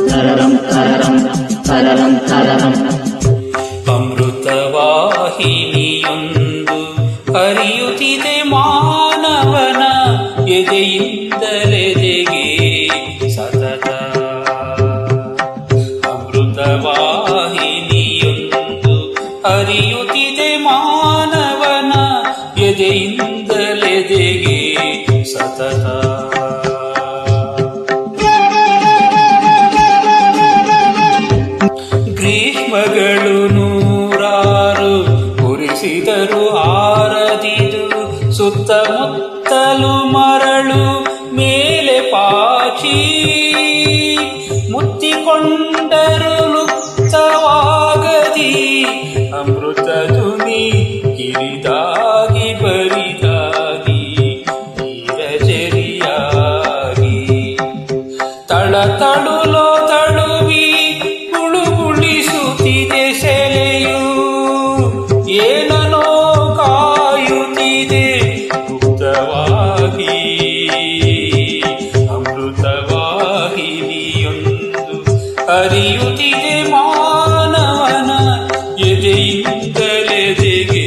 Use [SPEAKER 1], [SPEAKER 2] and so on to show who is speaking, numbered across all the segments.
[SPEAKER 1] ತರರಂ ತರರಂ ತರರಂ ತರರಂ.
[SPEAKER 2] ಅಮೃತವಾಹಿನಿಯೊಂದು ಹರಿಯುತ್ತಿದೆ ಮಾನವನ ಎದೆಯಿಂದಲೆದೆಗೆ ಸತತ. ಅಮೃತವಾಹಿನಿಯೊಂದು ಹರಿಯುತ್ತಿದೆ ಮಾನವನ ಎದೆಯಿಂದಲೆದೆಗೆ ಸತತ. ಗ್ರೀಷ್ಮಗಳು ನೂರಾರು ಉರಿಸಿದರು ಆರದಿದು, ಸುತ್ತಮುತ್ತಲು ಮರಳು ಮೇಲೆ ಪಾಚಿ ಮುತ್ತಿಕೊಂಡರು ಲುಪ್ತವಾಗದಿ. ಅಮೃತ ಧ್ವನಿ ಕಿರಿದಾಗಿ ಬರಿದಾಗಿ ನೀರಜರಿಯಾಗಿ ತಳತಳುಲೋ ತಳುವಿ ಗುಳುಗುಳಿಸುತ್ತಿದೆ ಸೆಲೆಯು. ಏನನೋ ಕಾಯುತ್ತಿದೆ ಗುಪ್ತವಾಗಿ. ಅಮೃತವಾಹಿನಿಯೊಂದು ಹರಿಯುತ್ತಿದೆ ಮಾನವನ ಎದೆಯಿಂದಲೆದೆಗೆ.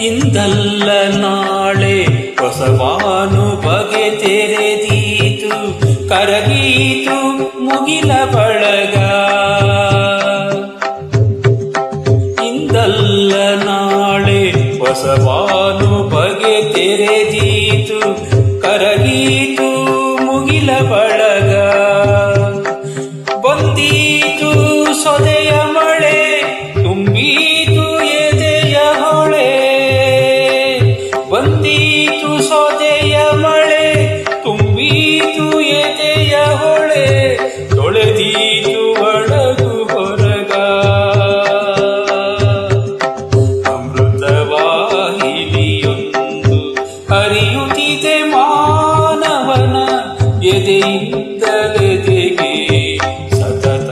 [SPEAKER 2] ಇಂದಲ್ಲ ನಾಳೆ ಹೊಸವಾನು ಬಗೆ ತೆರೆದೀತು, ಕರಗೀತು ಮುಗಿಲ ಬಳಗ. ಇಂದಲ್ಲ ನಾಳೆ ಹೊಸವಾನು ಬಗೆ ತೆರೆದೀತು, ಕರಗೀತು ಮುಗಿಲ ಬಳಗ. ಬಂದೀತು ಸೊದೆಯ ಮಳೆ, ತುಂಬೀತು ಎದೆಯ ಹೊಳೆ. ಬಂದೀತು ಸೊದೆಯ ಮಳೆ, ತುಂಬೀತು ಎದೆಯ ಹೊಳೆ. ತೊಳೆದೀತು ಒಳಗು ಹೊರಗ. ಅಮೃತವಾಹಿನಿಯೊಂದು ಹರಿಯುತ್ತಿದೆ ಮಾನವನ ಎದೆಯಿಂದಲೆದೆಗೆ ಸತತ.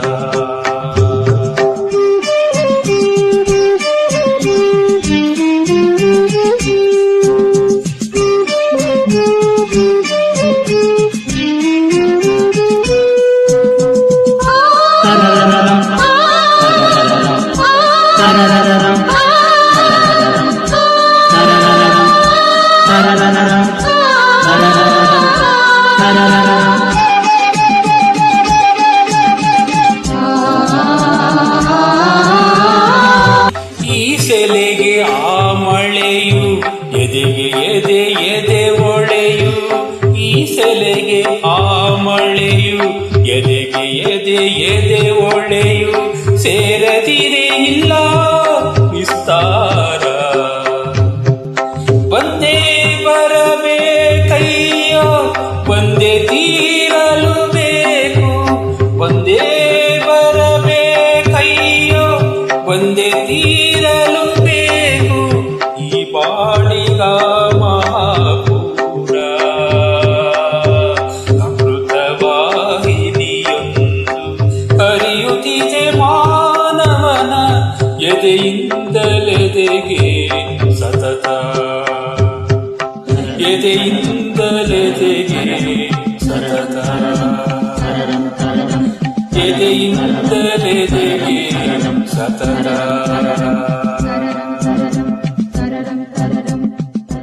[SPEAKER 2] ಈ ಸೆಲೆಗೆ ಆ ಮಳೆಯು, ಎದೆಗೆ ಎದೆ ಎದೆ ಒಳೆಯು. ಈ ಸೆಲೆಗೆ ಆ ಮಳೆಯು, ಎದೆಗೆ ಎದೆ ಎದೆ ಒಳೆಯು. ಸೇರದಿರೆ ಇಲ್ಲ ವಿಸ್ತಾರ. ಬಂದೇ ಬರಬೇಕಯ್ಯೋ, ಒಂದೇ ತೀರಲು ಬೇಕು. ಒಂದೇ ಬರಬೇಕಯ್ಯೋ, ಒಂದೇ ತೀರಲು ಬೇಕು. ಈ ಬಾಳಿಗ ಮಹಾಪೂರ. ಅಮೃತವಾಹಿನಿಯೊಂದು ಹರಿಯುತ್ತಿದೆ ಮಾನವನ ಎದೆಯಿಂದಲೆದೆಗೆ